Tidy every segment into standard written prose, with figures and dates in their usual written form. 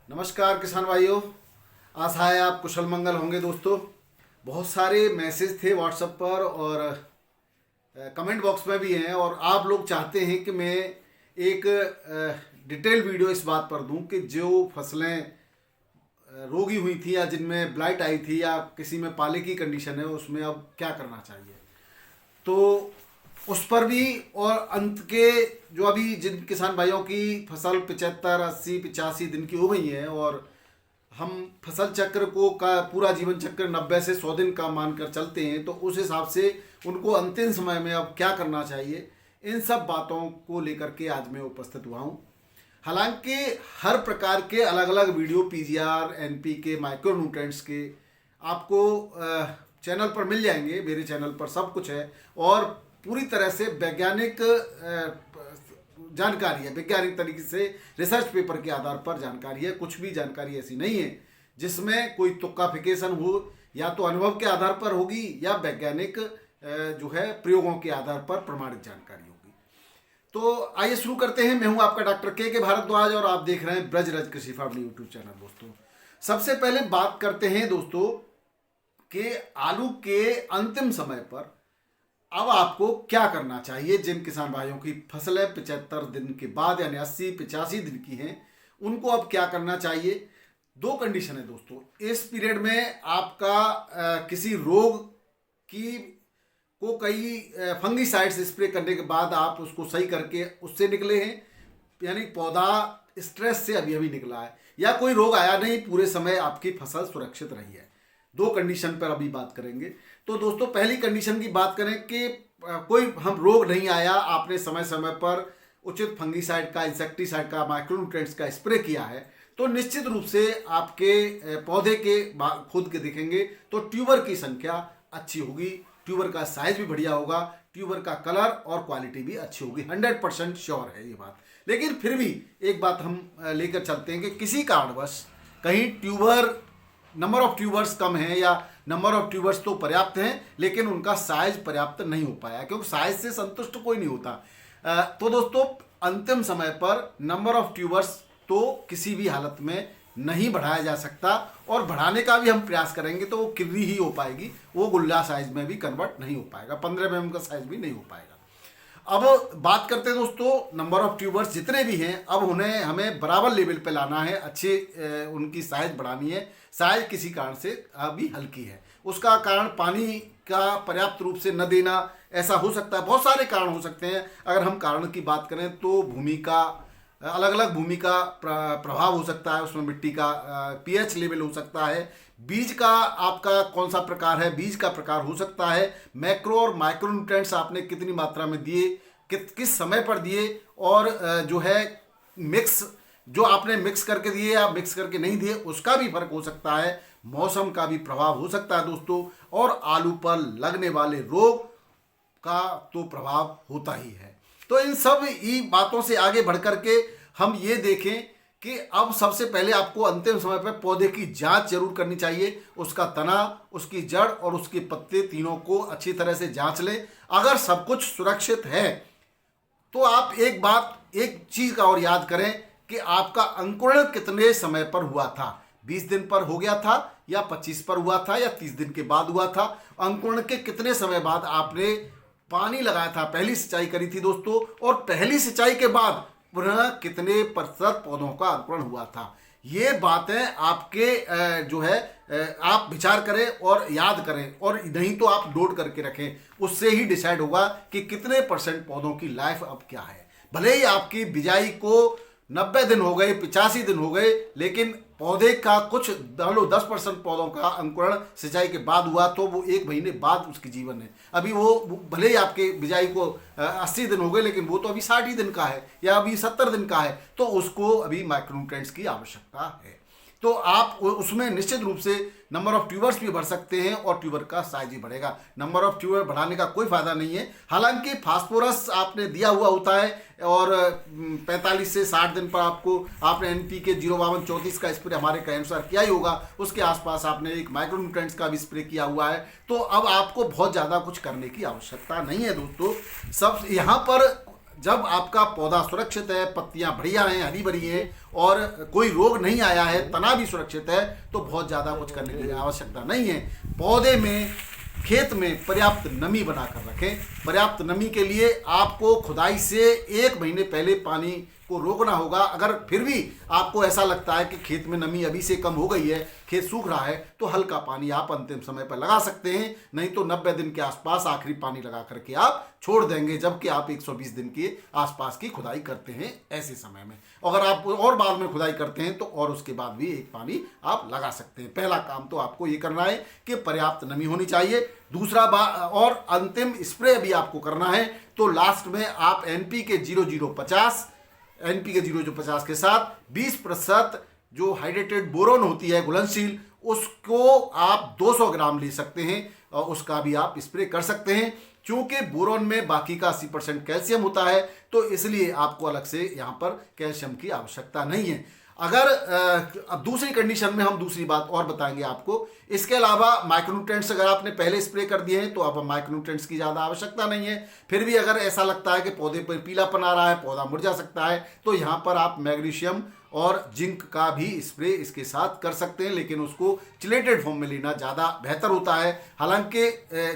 नमस्कार किसान भाइयों, आशा है आप कुशल मंगल होंगे। दोस्तों, बहुत सारे मैसेज थे व्हाट्सएप पर और कमेंट बॉक्स में भी हैं और आप लोग चाहते हैं कि मैं एक डिटेल वीडियो इस बात पर दूं कि जो फसलें रोगी हुई थी या जिनमें ब्लाइट आई थी या किसी में पाले की कंडीशन है उसमें अब क्या करना चाहिए, तो उस पर भी। और अंत के जो अभी जिन किसान भाइयों की फसल 75, 80, 85 दिन की हो गई है और हम फसल चक्र को का पूरा जीवन चक्र 90 से 100 दिन का मानकर चलते हैं, तो उस हिसाब से उनको अंतिम समय में अब क्या करना चाहिए, इन सब बातों को लेकर के आज मैं उपस्थित हुआ हूँ। हालांकि हर प्रकार के अलग अलग वीडियो पीजीआर, एनपीके, माइक्रोन्यूट्रेंट्स के आपको चैनल पर मिल जाएंगे। मेरे चैनल पर सब कुछ है और पूरी तरह से वैज्ञानिक जानकारी है, वैज्ञानिक तरीके से रिसर्च पेपर के आधार पर जानकारी है। कुछ भी जानकारी ऐसी नहीं है जिसमें कोई तुक्काफिकेशन हो, या तो अनुभव के आधार पर होगी या वैज्ञानिक जो है प्रयोगों के आधार पर प्रमाणित जानकारी होगी। तो आइए शुरू करते हैं। मैं हूं आपका डॉक्टर के भारद्वाज और आप देख रहे हैं ब्रजराज कृषि फार्म यूट्यूब चैनल। दोस्तों, सबसे पहले बात करते हैं दोस्तों कि आलू के अंतिम समय पर अब आपको क्या करना चाहिए। जिन किसान भाइयों की फसलें 75 दिन के बाद यानी 80, 85 दिन की हैं, उनको अब क्या करना चाहिए। दो कंडीशन है दोस्तों। इस पीरियड में आपका किसी रोग की को कई फंगीसाइड्स स्प्रे करने के बाद आप उसको सही करके उससे निकले हैं, यानी पौधा स्ट्रेस से अभी अभी निकला है, या कोई रोग आया नहीं, पूरे समय आपकी फसल सुरक्षित रही है। दो कंडीशन पर अभी बात करेंगे। तो दोस्तों, पहली कंडीशन की बात करें कि कोई हम रोग नहीं आया, आपने समय समय पर उचित फंगीसाइड का, इंसेक्टिसाइड का, माइक्रोन्यूट्रेंट्स का स्प्रे किया है, तो निश्चित रूप से आपके पौधे के खुद के दिखेंगे तो ट्यूबर की संख्या अच्छी होगी, ट्यूबर का साइज भी बढ़िया होगा, ट्यूबर का कलर और क्वालिटी भी अच्छी होगी। 100% श्योर है ये बात। लेकिन फिर भी एक बात हम लेकर चलते हैं कि किसी कारणवश कहीं ट्यूबर नंबर ऑफ ट्यूबर्स कम है या नंबर ऑफ ट्यूबर्स तो पर्याप्त हैं लेकिन उनका साइज पर्याप्त नहीं हो पाया, क्योंकि साइज से संतुष्ट कोई नहीं होता। तो दोस्तों, अंतिम समय पर नंबर ऑफ ट्यूबर्स तो किसी भी हालत में नहीं बढ़ाया जा सकता, और बढ़ाने का भी हम प्रयास करेंगे तो वो किर्री ही हो पाएगी, वो गुल्ला साइज में भी कन्वर्ट नहीं हो पाएगा, 15 mm का साइज भी नहीं हो पाएगा। अब बात करते हैं दोस्तों, नंबर ऑफ ट्यूबर्स जितने भी हैं अब उन्हें हमें बराबर लेवल पे लाना है, अच्छे उनकी साइज बढ़ानी है। साइज किसी कारण से अभी हल्की है, उसका कारण पानी का पर्याप्त रूप से न देना ऐसा हो सकता है, बहुत सारे कारण हो सकते हैं। अगर हम कारण की बात करें तो भूमि का, अलग अलग भूमि का प्रभाव हो सकता है, उसमें मिट्टी का पीएच लेवल हो सकता है, बीज का आपका कौन सा प्रकार है, बीज का प्रकार हो सकता है, मैक्रो और माइक्रो न्यूट्रिएंट्स आपने कितनी मात्रा में दिए, किस समय पर दिए, और जो है मिक्स जो आपने मिक्स करके दिए या मिक्स करके नहीं दिए उसका भी फर्क हो सकता है, मौसम का भी प्रभाव हो सकता है दोस्तों, और आलू पर लगने वाले रोग का तो प्रभाव होता ही है। तो इन सब ही बातों से आगे बढ़ करके हम ये देखें कि अब सबसे पहले आपको अंतिम समय पर पौधे की जांच जरूर करनी चाहिए। उसका तना, उसकी जड़ और उसके पत्ते तीनों को अच्छी तरह से जांच लें। अगर सब कुछ सुरक्षित है तो आप एक चीज का और याद करें कि आपका अंकुरण कितने समय पर हुआ था। 20 दिन पर हो गया था या 25 पर हुआ था या 30 दिन के बाद हुआ था। अंकुरण के कितने समय बाद आपने पानी लगाया था, पहली सिंचाई करी थी दोस्तों, और पहली सिंचाई के बाद पुनः कितने प्रतिशत पौधों का अंकुरण हुआ था। ये बातें आपके जो है आप विचार करें और याद करें, और नहीं तो आप नोट करके रखें। उससे ही डिसाइड होगा कि कितने % पौधों की लाइफ अब क्या है। भले ही आपकी बिजाई को 90 दिन हो गए, 85 दिन हो गए, लेकिन पौधे का कुछ 10% पौधों का अंकुरण सिंचाई के बाद हुआ तो वो 1 महीने बाद उसकी जीवन है। अभी वो भले ही आपके बिजाई को 80 दिन हो गए, लेकिन वो तो अभी 60 ही दिन का है या अभी 70 दिन का है, तो उसको अभी माइक्रोन्यूट्रिएंट्स की आवश्यकता है। तो आप उसमें निश्चित रूप से नंबर ऑफ ट्यूबर्स भी बढ़ सकते हैं और ट्यूबर का साइज भी बढ़ेगा। नंबर ऑफ ट्यूबर बढ़ाने का कोई फायदा नहीं है। हालांकि फास्फोरस आपने दिया हुआ होता है और 45 से 60 दिन पर आपने NPK 05234 का स्प्रे हमारे कहे अनुसार किया ही होगा। उसके आसपास आपने एक माइक्रोन्यूट्रिएंट्स का भी स्प्रे किया हुआ है। तो अब आपको बहुत ज़्यादा कुछ करने की आवश्यकता नहीं है दोस्तों। सब यहाँ पर जब आपका पौधा सुरक्षित है, पत्तियां बढ़िया हैं, हरी भरी हैं और कोई रोग नहीं आया है, तना भी सुरक्षित है, तो बहुत ज़्यादा कुछ करने की आवश्यकता नहीं है। पौधे में, खेत में पर्याप्त नमी बनाकर रखें। पर्याप्त नमी के लिए आपको खुदाई से 1 महीने पहले पानी को रोकना होगा। अगर फिर भी आपको ऐसा लगता है कि खेत में नमी अभी से कम हो गई है, खेत सूख रहा है, तो हल्का पानी आप अंतिम समय पर लगा सकते हैं। नहीं तो 90 दिन के आसपास आखिरी पानी लगा करके आप छोड़ देंगे, जबकि आप 120 दिन के आसपास की खुदाई करते हैं ऐसे समय में। अगर आप और बाद में खुदाई करते हैं तो और उसके बाद भी एक पानी आप लगा सकते हैं। पहला काम तो आपको ये करना है कि पर्याप्त नमी होनी चाहिए। दूसरा और अंतिम स्प्रे भी आपको करना है, तो लास्ट में आप NPK 0050 के साथ 20% जो हाइड्रेटेड बोरोन होती है घुलनशील, उसको आप 200 ग्राम ले सकते हैं और उसका भी आप स्प्रे कर सकते हैं। क्योंकि बोरोन में बाकी का 80% कैल्शियम होता है, तो इसलिए आपको अलग से यहाँ पर कैल्शियम की आवश्यकता नहीं है। अगर अब दूसरी कंडीशन में हम दूसरी बात और बताएंगे आपको। इसके अलावा माइक्रोन्यूट्रिएंट्स अगर आपने पहले स्प्रे कर दिए हैं तो अब माइक्रोन्यूट्रिएंट्स की ज़्यादा आवश्यकता नहीं है। फिर भी अगर ऐसा लगता है कि पौधे पर पीलापन आ रहा है, पौधा मुरझा सकता है, तो यहाँ पर आप मैग्नीशियम और जिंक का भी स्प्रे इसके साथ कर सकते हैं, लेकिन उसको चिलेटेड फॉर्म में लेना ज़्यादा बेहतर होता है। हालांकि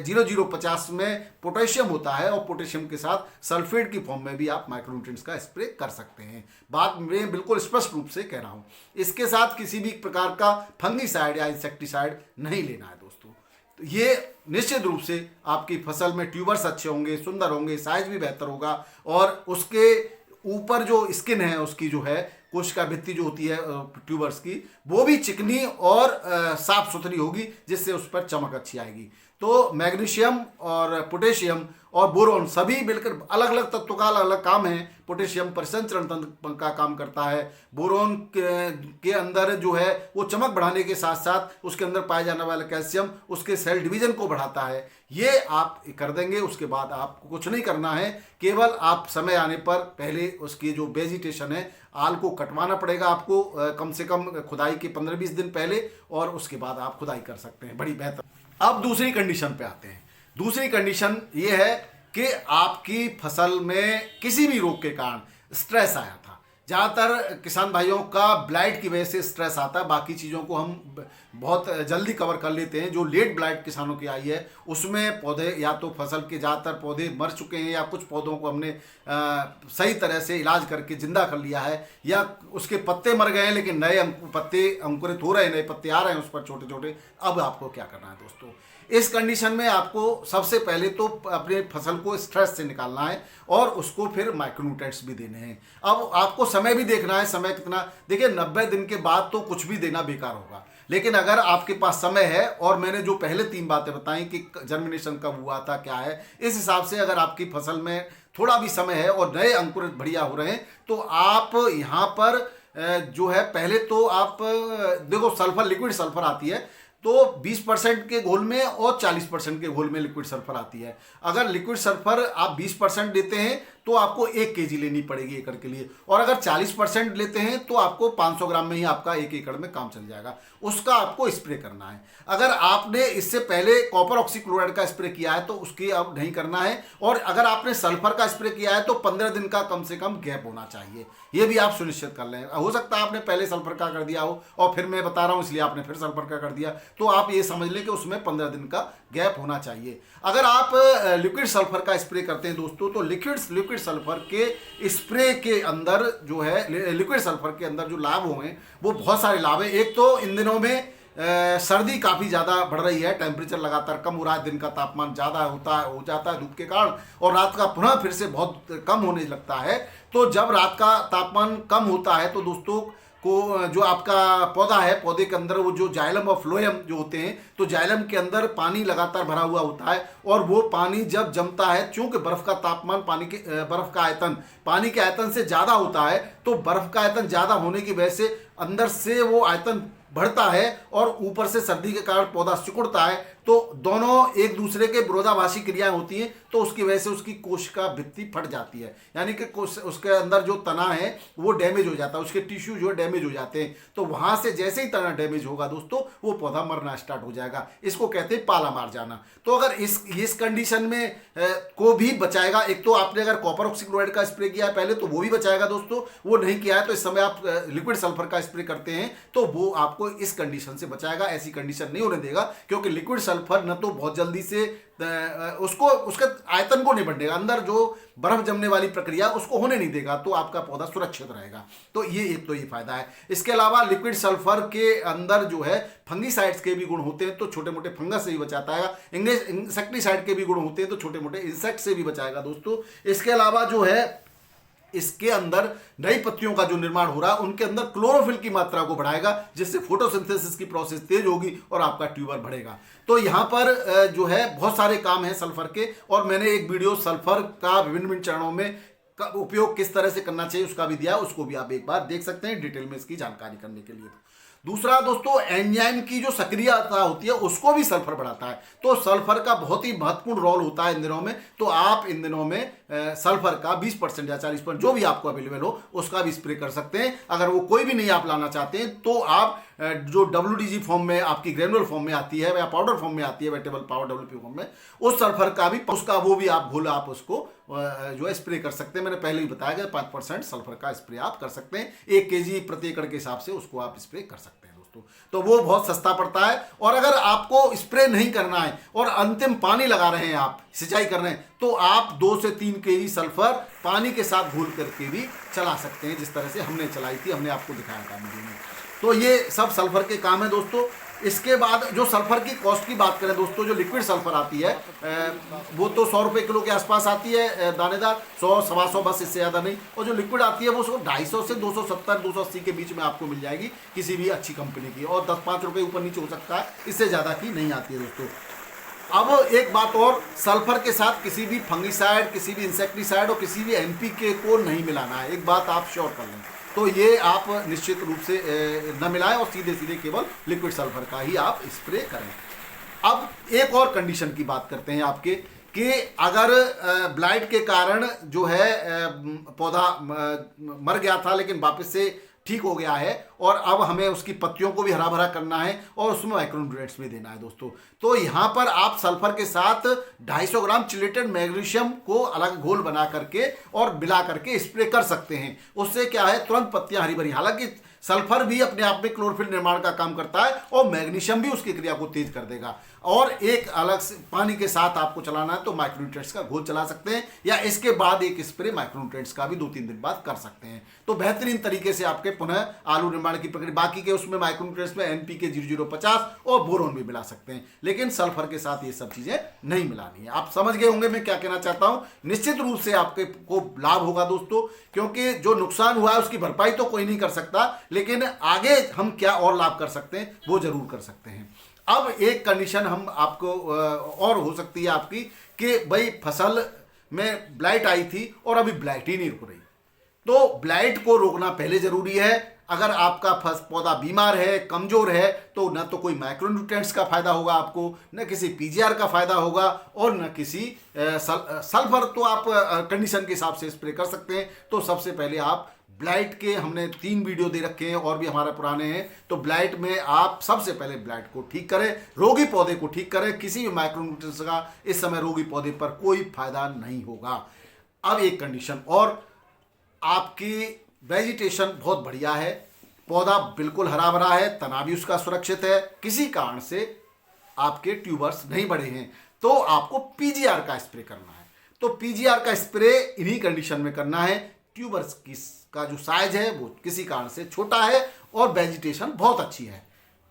0050 में पोटेशियम होता है और पोटेशियम के साथ सल्फेट की फॉर्म में भी आप माइक्रोन्यूट्रिएंट्स का स्प्रे कर सकते हैं। बात मैं बिल्कुल स्पष्ट रूप से कह रहा हूँ। इसके साथ किसी भी प्रकार का फंगीसाइड या इंसेक्टिसाइड नहीं लेना है दोस्तों। तो ये निश्चित रूप से आपकी फसल में ट्यूबर्स अच्छे होंगे, सुंदर होंगे, साइज भी बेहतर होगा और उसके ऊपर जो स्किन है उसकी जो है कोशिका भित्ति जो होती है ट्यूबर्स की, वो भी चिकनी और साफ सुथरी होगी, जिससे उस पर चमक अच्छी आएगी। तो मैग्नीशियम और पोटेशियम और बोरोन सभी मिलकर अलग अलग तत्वों का अलग अलग काम है। पोटेशियम परिसंचरण तंत्र का काम करता है, बोरोन के अंदर जो है वो चमक बढ़ाने के साथ साथ उसके अंदर पाया जाने वाला कैल्शियम उसके सेल डिवीजन को बढ़ाता है। ये आप कर देंगे, उसके बाद आपको कुछ नहीं करना है। केवल आप समय आने पर पहले उसकी जो वेजिटेशन है, आल को कटवाना पड़ेगा आपको कम से कम खुदाई के 15-20 दिन पहले, और उसके बाद आप खुदाई कर सकते हैं, बड़ी बेहतर। अब दूसरी कंडीशन पे आते हैं। दूसरी कंडीशन ये है कि आपकी फसल में किसी भी रोग के कारण स्ट्रेस आया था। ज़्यादातर किसान भाइयों का ब्लाइट की वजह से स्ट्रेस आता है। बाकी चीज़ों को हम बहुत जल्दी कवर कर लेते हैं। जो लेट ब्लाइट किसानों की आई है उसमें पौधे या तो फसल के ज़्यादातर पौधे मर चुके हैं, या कुछ पौधों को हमने सही तरह से इलाज करके जिंदा कर लिया है, या उसके पत्ते मर गए हैं लेकिन नए पत्ते अंकुरित हो रहे हैं, नए पत्ते आ रहे हैं उस पर छोटे छोटे। अब आपको क्या करना है दोस्तों? इस कंडीशन में आपको सबसे पहले तो अपने फसल को स्ट्रेस से निकालना है और उसको फिर माइक्रोन्यूट्रिएंट्स भी देने हैं। अब आपको समय भी देखना है, समय कितना। देखिए 90 दिन के बाद तो कुछ भी देना बेकार होगा, लेकिन अगर आपके पास समय है, और मैंने जो पहले 3 बातें बताई कि जर्मिनेशन कब हुआ था, क्या है, इस हिसाब से अगर आपकी फसल में थोड़ा भी समय है और नए अंकुर बढ़िया हो रहे हैं, तो आप यहाँ पर जो है पहले तो आप देखो सल्फर, लिक्विड सल्फर आती है तो 20% के घोल में और 40% के घोल में लिक्विड सल्फर आती है। अगर लिक्विड सल्फर आप 20% देते हैं तो आपको 1 kg लेनी पड़ेगी एकड़ के लिए, और अगर 40% लेते हैं तो आपको 500 ग्राम में ही आपका 1 एकड़ में काम चल जाएगा। उसका आपको स्प्रे करना है। अगर आपने इससे पहले कॉपर ऑक्सीक्लोराइड का स्प्रे किया है तो उसकी अब नहीं करना है, और अगर आपने सल्फर का स्प्रे किया है तो 15 दिन का कम से कम गैप होना चाहिए। ये भी आप सुनिश्चित कर लें। हो सकता है आपने पहले सल्फर का कर दिया हो और फिर मैं बता रहा हूँ इसलिए आपने फिर सल्फर का कर दिया, तो आप ये समझ लें कि उसमें 15 दिन का गैप होना चाहिए। अगर आप लिक्विड सल्फर का स्प्रे करते हैं दोस्तों, तो लिक्विड सल्फर के स्प्रे के अंदर जो है, लिक्विड सल्फर के अंदर जो लाभ हुए वो बहुत सारे लाभ हैं। एक तो इन दिनों में सर्दी काफ़ी ज़्यादा बढ़ रही है, टेम्परेचर लगातार कम हो रहा है, दिन का तापमान ज़्यादा हो जाता है धूप के कारण, और रात का पुनः फिर से बहुत कम होने लगता है। तो जब रात का तापमान कम होता है तो दोस्तों को जो आपका पौधा है, पौधे के अंदर वो जो जाइलम और फ्लोएम जो होते हैं, तो जाइलम के अंदर पानी लगातार भरा हुआ होता है, और वो पानी जब जमता है, चूंकि बर्फ का तापमान बर्फ का आयतन पानी के आयतन से ज़्यादा होता है, तो बर्फ का आयतन ज़्यादा होने की वजह से अंदर से वो आयतन बढ़ता है और ऊपर से सर्दी के कारण पौधा सिकुड़ता है, तो दोनों एक दूसरे के विरोधाभासी क्रियाएं होती हैं, तो उसकी वजह से उसकी कोशिका भित्ति फट जाती है, यानी कि उसके अंदर जो तना है वो डैमेज हो जाता है, उसके टिश्यू जो है डैमेज हो जाते हैं। तो वहां से जैसे ही तना डैमेज होगा दोस्तों, वो पौधा मरना स्टार्ट हो जाएगा। इसको कहते हैं पाला मार जाना। तो अगर इस कंडीशन में को भी बचाएगा, एक तो आपने अगर कॉपर ऑक्सीक्लोराइड का स्प्रे किया है पहले, तो वो भी बचाएगा दोस्तों। वो नहीं किया है तो इस समय आप लिक्विड सल्फर का स्प्रे करते हैं, तो वो आपको इस कंडीशन से बचाएगा। ऐसी कंडीशन नहीं होने देगा, क्योंकि लिक्विड सल्फर न तो बहुत जल्दी से उसके आयतन को नहीं बढ़ेगा, अंदर जो बर्फ जमने वाली प्रक्रिया उसको होने नहीं देगा, तो आपका पौधा सुरक्षित रहेगा। तो ये एक तो ये फायदा है। इसके अलावा लिक्विड सल्फर के अंदर जो है फंगीसाइड्स के भी गुण होते हैं, तो छोटे मोटे फंगस से भी बचाता है। इंसेक्टिसाइड के भी गुण होते हैं, तो छोटे मोटे इंसेक्ट से भी बचाएगा दोस्तों। इसके अलावा जो है इसके अंदर नई पत्तियों का जो निर्माण हो रहा है उनके अंदर क्लोरोफिल की मात्रा को बढ़ाएगा, जिससे फोटोसिंथेसिस की प्रोसेस तेज होगी और आपका ट्यूबर बढ़ेगा। तो यहाँ पर जो है बहुत सारे काम हैं सल्फर के, और मैंने एक वीडियो सल्फर का विभिन्न चरणों में का उपयोग किस तरह से करना चाहिए उसका भी दिया, उसको भी आप एक बार देख सकते हैं डिटेल में इसकी जानकारी करने के लिए। दूसरा दोस्तों, एंजाइम की जो सक्रियता होती है उसको भी सल्फर बढ़ाता है, तो सल्फर का बहुत ही महत्वपूर्ण रोल होता है इन दिनों में। तो आप इन दिनों में सल्फर का 20% या 40% जो भी आपको अवेलेबल हो उसका भी स्प्रे कर सकते हैं। अगर वो कोई भी नहीं आप लाना चाहते हैं तो आप जो WDG फॉर्म में आपकी ग्रेनुअल फॉर्म में आती है या पाउडर फॉर्म में आती है, वेजिटेबल पाउडर WP फॉर्म में, उस सल्फर का भी वो भी आप घोल आप उसको जो है स्प्रे कर सकते हैं। मैंने पहले ही बताया गया 5% सल्फर का स्प्रे आप कर सकते हैं, 1 kg प्रति एकड़ के हिसाब से उसको आप स्प्रे कर सकते हैं दोस्तों। तो वो बहुत सस्ता पड़ता है। और अगर आपको स्प्रे नहीं करना है और अंतिम पानी लगा रहे हैं, आप सिंचाई कर रहे हैं, तो आप 2 से 3 kg सल्फर पानी के साथ घोल करके भी चला सकते हैं, जिस तरह से हमने चलाई थी, हमने आपको दिखाया था वीडियो में। तो ये सब सल्फर के काम है दोस्तों। इसके बाद जो सल्फर की कॉस्ट की बात करें दोस्तों, जो लिक्विड सल्फर आती है वो तो 100 रुपये किलो के आसपास आती है दानेदार, 100 सवा 100 बस, इससे ज़्यादा नहीं। और जो लिक्विड आती है वो 250 से 270 280 के बीच में आपको मिल जाएगी किसी भी अच्छी कंपनी की, और 10-5 रुपये ऊपर नीचे हो सकता है, इससे ज़्यादा की नहीं आती है दोस्तों। अब एक बात और, सल्फर के साथ किसी भी फंगीसाइड, किसी भी इंसेक्टिसाइड और किसी भी NPK को नहीं मिलाना है, एक बात आप श्योर कर लें। तो ये आप निश्चित रूप से न मिलाएं और सीधे सीधे केवल लिक्विड सल्फर का ही आप स्प्रे करें। अब एक और कंडीशन की बात करते हैं आपके, कि अगर ब्लाइट के कारण जो है पौधा मर गया था लेकिन वापस से ठीक हो गया है, और अब हमें उसकी पत्तियों को भी हरा भरा करना है और उसमें माइक्रोन्यूट्रिएंट्स भी देना है दोस्तों। तो यहाँ पर आप सल्फर के साथ 250 ग्राम चिलेटेड मैग्नीशियम को अलग घोल बना करके और मिला करके स्प्रे कर सकते हैं। उससे क्या है, तुरंत पत्तियां हरी भरी, हालांकि सल्फर भी अपने आप में क्लोरोफिल निर्माण का काम करता है और मैग्नीशियम भी उसकी क्रिया को तेज कर देगा। और एक अलग से पानी के साथ आपको चलाना है तो माइक्रोन्यूट्रिएंट्स का घोल चला सकते हैं, या इसके बाद एक स्प्रे माइक्रोन्यूट्रिएंट्स का भी 2-3 दिन बाद कर सकते हैं। तो बेहतरीन तरीके से आपके पुनः आलू निर्माण की प्रक्रिया, बाकी के उसमें माइक्रोन्यूट्रिएंट्स में NPK 0050 और बोरोन भी मिला सकते हैं, लेकिन सल्फर के साथ ये सब चीजें नहीं मिलानी है। आप समझ गए होंगे मैं क्या कहना चाहता हूं। निश्चित रूप से आपके को लाभ होगा दोस्तों, क्योंकि जो नुकसान हुआ है उसकी भरपाई तो कोई नहीं कर सकता, लेकिन आगे हम क्या और लाभ कर सकते हैं वो जरूर कर सकते हैं। अब एक कंडीशन हम आपको और हो सकती है आपकी, कि भाई फसल में ब्लाइट आई थी और अभी ब्लाइट ही नहीं रुक रही, तो ब्लाइट को रोकना पहले जरूरी है। अगर आपका पौधा बीमार है, कमजोर है, तो न तो कोई माइक्रोन्यूट्रिएंट्स का फायदा होगा आपको, न किसी PGR का फायदा होगा, और न किसी सल्फर तो आप कंडीशन के हिसाब से स्प्रे कर सकते हैं। तो सबसे पहले आप ब्लाइट के, हमने 3 वीडियो दे रखे हैं और भी हमारे पुराने हैं, तो ब्लाइट में आप सबसे पहले ब्लाइट को ठीक करें, रोगी पौधे को ठीक करें। किसी भी माइक्रोन्यूट्रिएंट्स का इस समय रोगी पौधे पर कोई फायदा नहीं होगा। अब एक कंडीशन और, आपकी वेजिटेशन बहुत बढ़िया है, पौधा बिल्कुल हरा भरा है, तना भी उसका सुरक्षित है, किसी कारण से आपके ट्यूबर्स नहीं बढ़े हैं, तो आपको PGR का स्प्रे करना है। तो PGR का स्प्रे इन्हीं कंडीशन में करना है, ट्यूबर्स का जो साइज है वो किसी कारण से छोटा है और वेजिटेशन बहुत अच्छी है,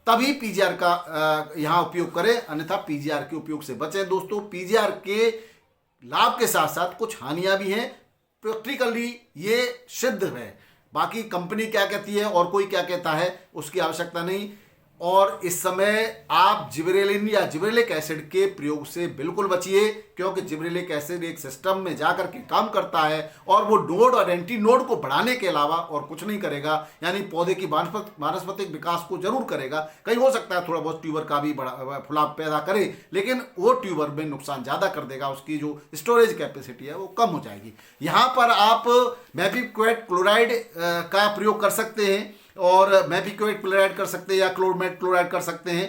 तभी PGR का यहाँ उपयोग करें, अन्यथा PGR के उपयोग से बचें दोस्तों। PGR के लाभ के साथ साथ कुछ हानियां भी हैं, प्रैक्टिकली ये सिद्ध है, बाकी कंपनी क्या कहती है और कोई क्या कहता है उसकी आवश्यकता नहीं। और इस समय आप जिबरेलिन या जिबरेलिक एसिड के प्रयोग से बिल्कुल बचिए, क्योंकि जिबरेलिक एसिड एक सिस्टम में जाकर के काम करता है और वो नोड और एंटी नोड को बढ़ाने के अलावा और कुछ नहीं करेगा, यानी पौधे की वानस्पतिक विकास को जरूर करेगा। कहीं हो सकता है थोड़ा बहुत ट्यूबर का भी फुलाव पैदा करे, लेकिन वो ट्यूबर में नुकसान ज़्यादा कर देगा, उसकी जो स्टोरेज कैपेसिटी है वो कम हो जाएगी। यहाँ पर आप मैपिक्वेट क्लोराइड का प्रयोग कर सकते हैं और मैपिक्वेट क्लोराइड कर सकते हैं या क्लोरमेट क्लोराइड कर सकते हैं।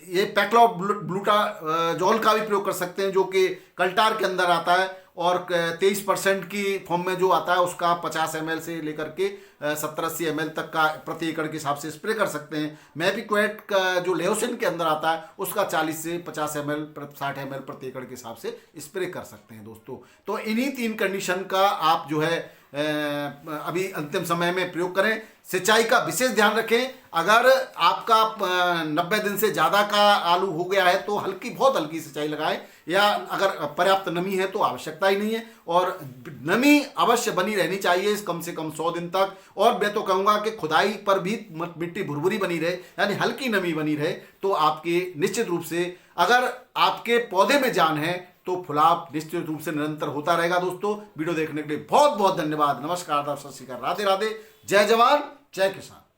ये पैक्लोब्यूटाजोल का भी प्रयोग कर सकते हैं, जो कि कल्टार के अंदर आता है और 23% की फॉर्म में जो आता है उसका 50 ml से लेकर के 70-80 ml तक का प्रति एकड़ के हिसाब से स्प्रे कर सकते हैं। मैपिक्वेट का जो लेओसिन के अंदर आता है उसका 40 से 50 ml 60 ml प्रति एकड़ के हिसाब से स्प्रे कर सकते हैं दोस्तों। तो इन्हीं 3 कंडीशन का आप जो है अभी अंतिम समय में प्रयोग करें। सिंचाई का विशेष ध्यान रखें। अगर आपका 90 दिन से ज़्यादा का आलू हो गया है तो बहुत हल्की सिंचाई लगाएं, या अगर पर्याप्त नमी है तो आवश्यकता ही नहीं है। और नमी अवश्य बनी रहनी चाहिए कम से कम 100 दिन तक। और मैं तो कहूँगा कि खुदाई पर भी मिट्टी भुरभुरी बनी रहे, यानी हल्की नमी बनी रहे, तो आपके निश्चित रूप से अगर आपके पौधे में जान है तो फुलाव निश्चित रूप से निरंतर होता रहेगा। दोस्तों, वीडियो देखने के लिए बहुत बहुत धन्यवाद। नमस्कार, सत श्री अकाल, राधे राधे, जय जवान जय किसान।